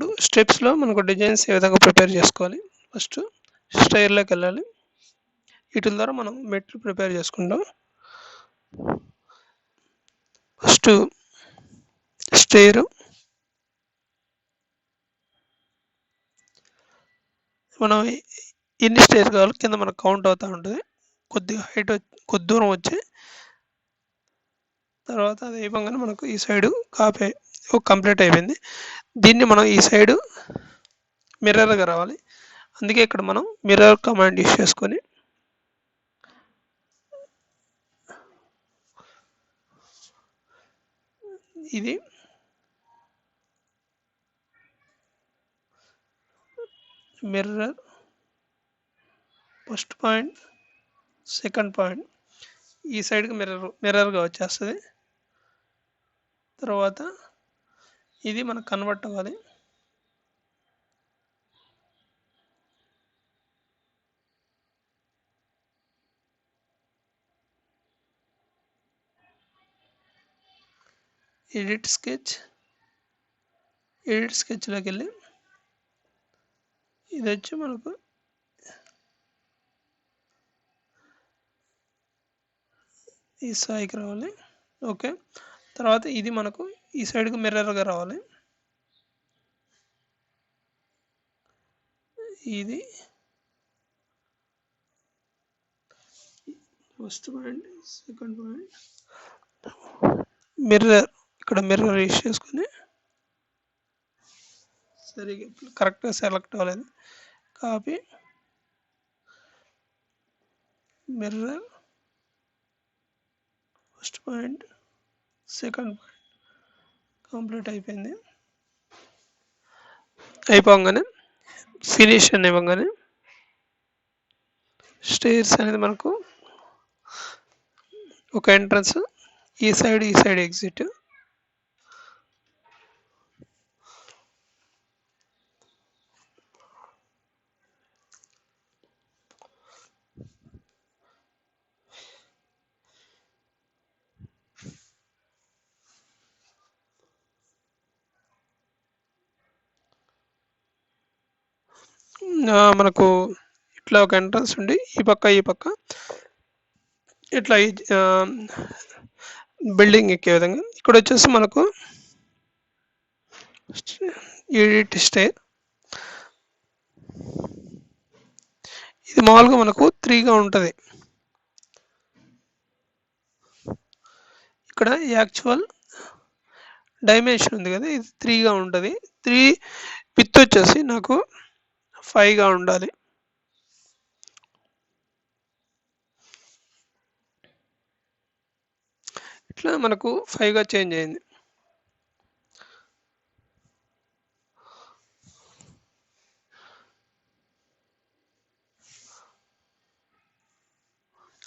ఇప్పుడు స్టెప్స్లో మనకు డిజైన్స్ ఏ విధంగా ప్రిపేర్ చేసుకోవాలి. ఫస్ట్ స్టైర్లోకి వెళ్ళాలి. వీటి ద్వారా మనం మెట్లు ప్రిపేర్ చేసుకుంటాం. ఫస్ట్ స్టైర్ మనం ఎన్ని స్టైర్ కావాలి కింద మనకు కౌంట్ అవుతూ ఉంటుంది. కొద్దిగా హైట్ కొద్ది దూరం వచ్చి తర్వాత అది అయిపోగానే మనకు ఈ సైడు కంప్లీట్ అయిపోయింది. దీన్ని మనం ఈ సైడు మిర్రర్గా రావాలి. అందుకే ఇక్కడ మనం మిర్రర్ కమాండ్ యూస్ చేసుకొని ఇది mirror first point second point ఈ సైడ్కి మిర్రర్గా వచ్చేస్తుంది. తర్వాత ఇది మనకు కన్వర్ట్ అవ్వాలి. ఎడిట్ స్కెచ్లోకి వెళ్ళి ఇది వచ్చి మనకు ఈ స్థాయికి రావాలి. ఓకే, తర్వాత ఇది మనకు ఈ సైడ్కి మిర్రర్గా రావాలి. ఇది first point second point mirror ఇక్కడ మిర్రర్ యూస్ చేసుకొని సరిగ్గా కరెక్ట్గా సెలెక్ట్ అవ్వలేదు. Copy mirror first point second point complete అయిపోయింది. అయిపోగానే ఫినిష్ అని ఇవ్వగానే స్టైర్స్ అనేది మనకు ఒక ఎంట్రన్స్, ఈ సైడ్ ఎగ్జిట్. మనకు ఇట్లా ఒక ఎంట్రన్స్ ఉండి ఈ పక్క ఇట్లా బిల్డింగ్ ఎక్కే విధంగా ఇక్కడ వచ్చేసి మనకు ఎడిట్ స్టైర్ ఇది మామూలుగా మనకు 3గా ఉంటుంది. ఇక్కడ యాక్చువల్ డైమెన్షన్ ఉంది కదా, ఇది 3గా ఉంటుంది. 3 విత్ వచ్చేసి నాకు 5గా ఉండాలి. ఇట్లా మనకు 5గా చేంజ్ అయింది.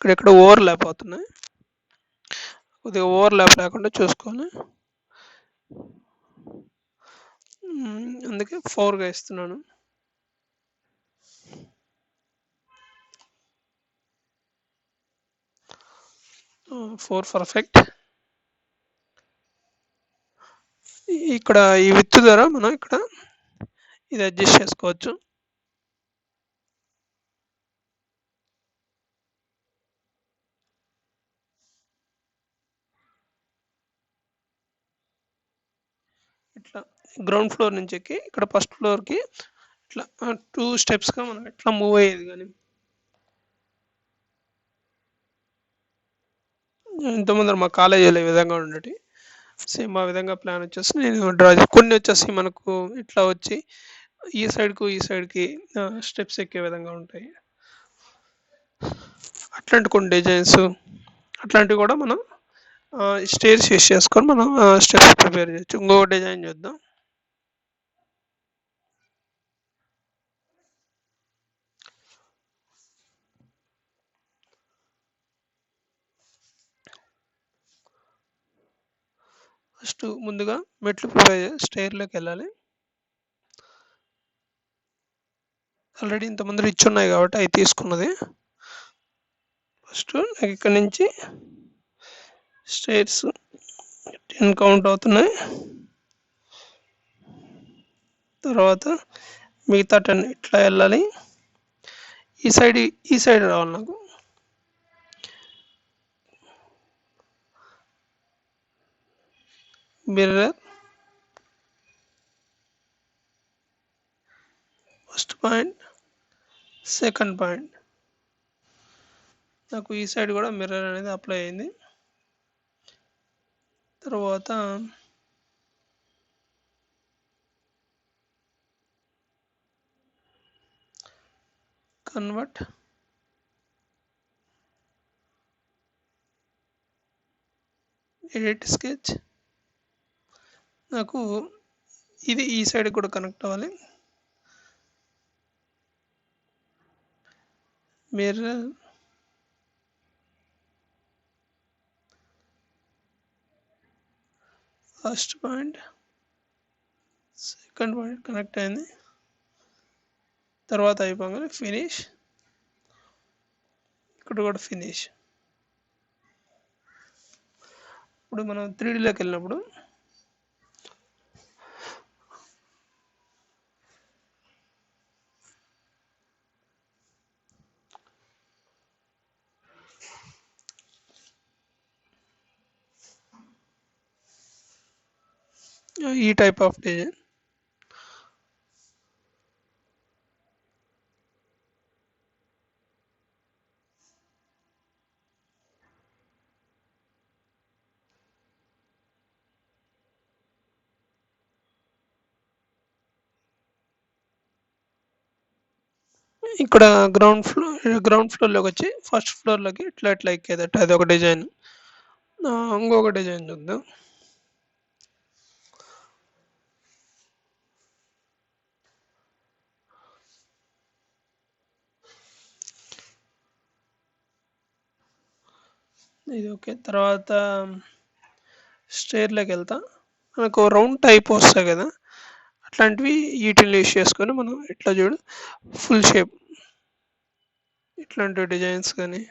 ఇక్కడ ఓవర్లాప్ అవుతున్నాయి, కొద్దిగా ఓవర్లాప్ లేకుండా చూసుకోవాలి. అందుకే 4గా ఇస్తున్నాను. పర్ఫెక్ట్. ఇక్కడ ఈ విత్ ద్వారా మనం ఇక్కడ ఇది అడ్జస్ట్ చేసుకోవచ్చు. ఇట్లా గ్రౌండ్ ఫ్లోర్ నుంచి ఎక్కి ఇక్కడ ఫస్ట్ ఫ్లోర్కి ఇట్లా 2 స్టెప్స్గా మనం ఇట్లా మూవ్ అయ్యేది. కానీ ఇంతకుముందు మా కాలేజీలో ఈ విధంగా ఉండేటి సేమ్ ఆ విధంగా ప్లాన్ వచ్చేసి నేను డ్రా కొన్ని వచ్చేసి మనకు ఇట్లా వచ్చి ఈ సైడ్కి స్టెప్స్ ఎక్కే విధంగా ఉంటాయి. అట్లాంటి కొన్ని డిజైన్స్ అట్లాంటివి కూడా మనం స్టైర్స్ యూస్ చేసుకొని మనం స్టెప్స్ ప్రిపేర్ చేయొచ్చు. ఇంకొక డిజైన్ చూద్దాం. ఫస్ట్ ముందుగా మెట్లు ప్రిపేర్ స్టైర్లోకి వెళ్ళాలి. ఆల్రెడీ ఇంతకుముందు ఇచ్చున్నాయి కాబట్టి అవి తీసుకున్నది. ఫస్ట్ నాకు ఇక్కడ నుంచి స్టైర్స్ 10 కౌంట్ అవుతున్నాయి. తర్వాత మిగతా 10 ఇట్లా వెళ్ళాలి. ఈ సైడ్ రావాలి నాకు. Mirror first point, second point. నాకు ఈ సైడ్ కూడా మిర్రర్ అనేది అప్లై అయింది. తర్వాత కన్వర్ట్, ఎడిట్ స్కెచ్. నాకు ఇది ఈ సైడ్ కూడా కనెక్ట్ అవ్వాలి. Mirror, first point, second point connect అయింది. తర్వాత అయిపోగానే ఫినిష్, ఇక్కడ కూడా ఫినిష్. ఇప్పుడు మనం 3Dలోకి వెళ్ళినప్పుడు ఈ టైప్ ఆఫ్ డిజైన్. ఇక్కడ గ్రౌండ్ ఫ్లోర్లోకి వచ్చి ఫస్ట్ ఫ్లోర్లోకి ఇట్లా ఇట్లా ఎక్కేదట, అది ఒక డిజైన్. ఇంకొక డిజైన్ చూద్దాం. ఇది ఓకే. తర్వాత స్టేర్లోకి వెళ్తా. మనకు రౌండ్ టైప్ వస్తాయి కదా, అట్లాంటివి వీటిని యూస్ చేసుకొని మనం ఇట్లా చూడు ఫుల్ షేప్ ఇట్లాంటి డిజైన్స్ కానీ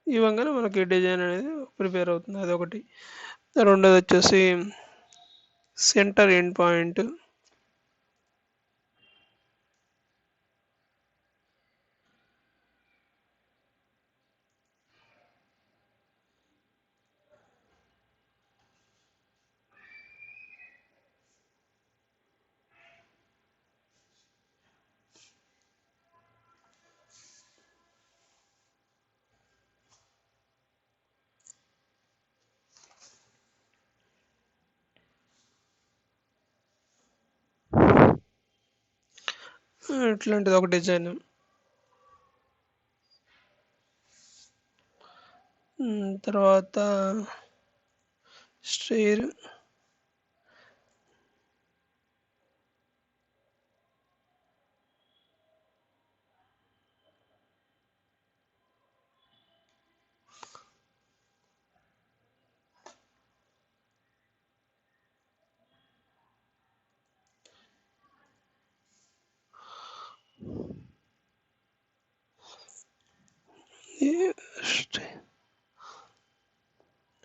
ఇవ్వగానే మనకి డిజైన్ అనేది ప్రిపేర్ అవుతుంది. అదొకటి. రెండోది వచ్చేసి సెంటర్ ఎండ్ పాయింట్. ఇట్లాంటిది ఒక డిజైన్. తర్వాత స్టేర్,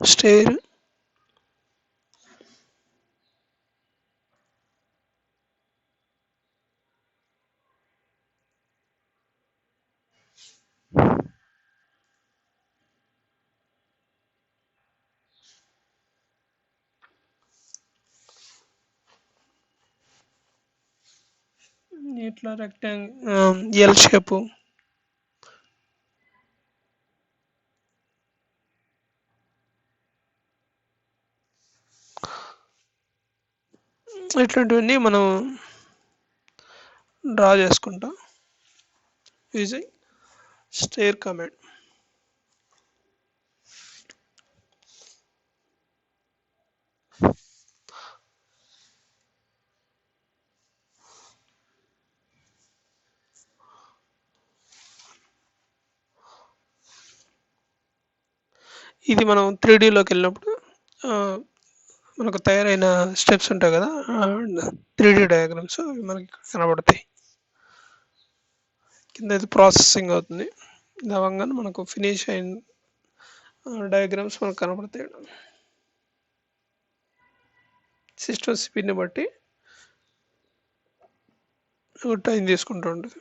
స్టేర్, ఇట్లా ఎల్ షేపు. ఇట్లాంటివన్నీ మనం డ్రా చేసుకుంటాం యూజింగ్ స్టేర్ కమాండ్. ఇది మనం 3Dలోకి వెళ్ళినప్పుడు మనకు తయారైన స్టెప్స్ ఉంటాయి కదా, 3D డయాగ్రామ్స్ అవి మనకి ఇక్కడ కనబడతాయి. కింద ఇది ప్రాసెసింగ్ అవుతుంది. ఇది అవ్వగానే మనకు ఫినిష్ అయిన డయాగ్రామ్స్ మనకు కనబడతాయి. సిస్టమ్ స్పీడ్ని బట్టి టైం తీసుకుంటూ ఉంటుంది.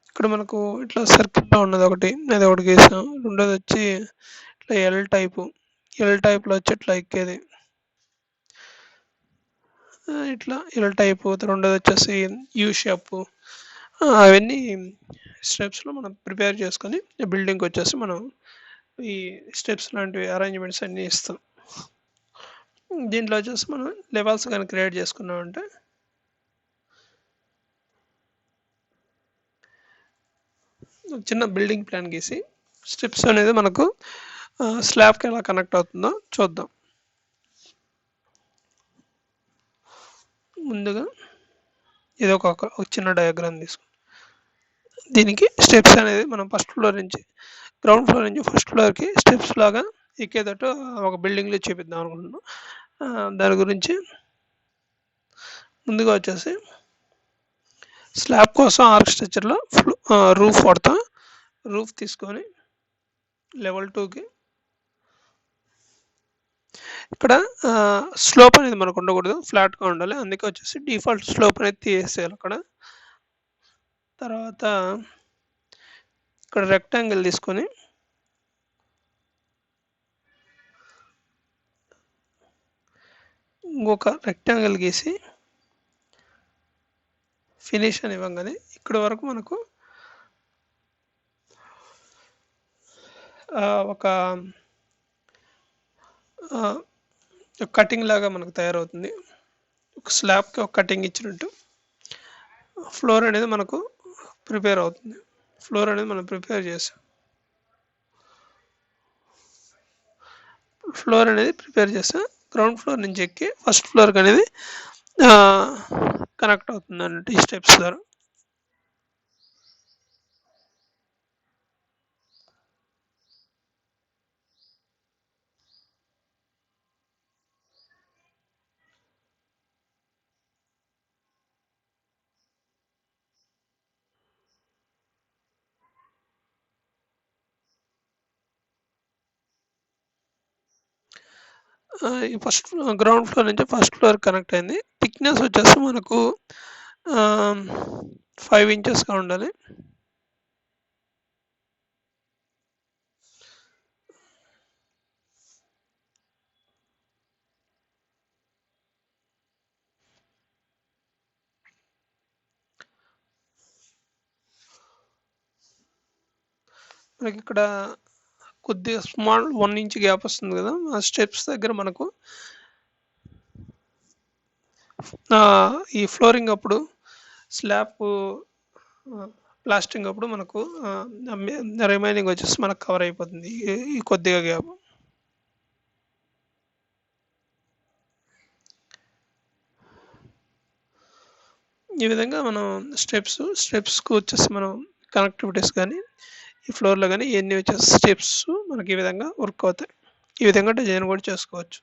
ఇక్కడ మనకు ఇట్లా సర్కిల్‌లో ఉన్నది ఒకటి, అది ఒకటి గీసాం. రెండోది వచ్చి ఇట్లా ఎల్ టైప్‌లో వచ్చి ఇట్లా ఎక్కేది. ఇట్లా ఎల్ టైపు. రెండోది వచ్చేసి యూ షేపు. అవన్నీ స్టెప్స్‌లో మనం ప్రిపేర్ చేసుకొని బిల్డింగ్‌కి వచ్చేసి మనం ఈ స్టెప్స్ లాంటివి అరేంజ్‌మెంట్స్ అన్నీ ఇస్తాం. దీంట్లో వచ్చేసి మనం లెవెల్స్ కానీ క్రియేట్ చేసుకున్నామంటే చిన్న బిల్డింగ్ ప్లాన్ గీసి స్టెప్స్ అనేది మనకు స్లాబ్కి ఎలా కనెక్ట్ అవుతుందో చూద్దాం. ముందుగా ఇది ఒక చిన్న డయాగ్రామ్ తీసుకుందాం. దీనికి స్టెప్స్ అనేది మనం ఫస్ట్ ఫ్లోర్ నుంచి గ్రౌండ్ ఫ్లోర్ నుంచి ఫస్ట్ ఫ్లోర్కి స్టెప్స్ లాగా ఎక్కేటట్టు ఒక బిల్డింగ్లో చూపిద్దాం అనుకుంటున్నాం. దాని గురించి ముందుగా వచ్చేసి స్లాబ్ కోసం ఆర్కిటెక్చర్లో రూఫ్ వాడతాం. రూఫ్ తీసుకొని లెవెల్ 2కి ఇక్కడ స్లోప్ అనేది మనకు ఉండకూడదు, ఫ్లాట్గా ఉండాలి. అందుకే వచ్చేసి డిఫాల్ట్ స్లోప్ అనేది తీసేయాలి అక్కడ. తర్వాత ఇక్కడ రెక్టాంగిల్ తీసుకొని ఇంకొక రెక్టాంగిల్ గీసి ఫినిష్ అని ఇవ్వగానే ఇక్కడ వరకు మనకు ఒక కటింగ్ లాగా మనకు తయారవుతుంది. ఒక స్లాబ్కి ఒక కటింగ్ ఇచ్చినట్టు ఫ్లోర్ అనేది మనకు ప్రిపేర్ అవుతుంది. ఫ్లోర్ అనేది మనం ప్రిపేర్ చేసాం. ఫ్లోర్ అనేది ప్రిపేర్ చేస్తాం. గ్రౌండ్ ఫ్లోర్ నుంచి ఎక్కి ఫస్ట్ ఫ్లోర్కి అనేది కనెక్ట్ అవుతుంది అన్నట్టు ఈ స్టెప్స్ ద్వారా. ఈ ఫస్ట్ గ్రౌండ్ ఫ్లోర్ నుంచి ఫస్ట్ ఫ్లోర్ కనెక్ట్ అయింది. థిక్నెస్ వచ్చేసి మనకు 5 ఇంచెస్గా ఉండాలి. మనకి ఇక్కడ కొద్దిగా స్మాల్ 1 ఇంచ్ గ్యాప్ వస్తుంది కదా, ఆ స్టెప్స్ దగ్గర మనకు ఈ ఫ్లోరింగ్ అప్పుడు స్లాబ్ ప్లాస్టింగ్ అప్పుడు మనకు రిమైనింగ్ వచ్చేసి మనకు కవర్ అయిపోతుంది ఈ కొద్దిగా గ్యాప్. ఈ విధంగా మనం స్టెప్స్కు వచ్చేసి మనం కనెక్టివిటీస్ కానీ ఈ ఫ్లోర్లో కానీ ఇవన్నీ వచ్చేసి స్టెప్స్ మనకి ఈ విధంగా వర్క్ అవుతాయి. ఈ విధంగా డిజైన్ కూడా చేసుకోవచ్చు.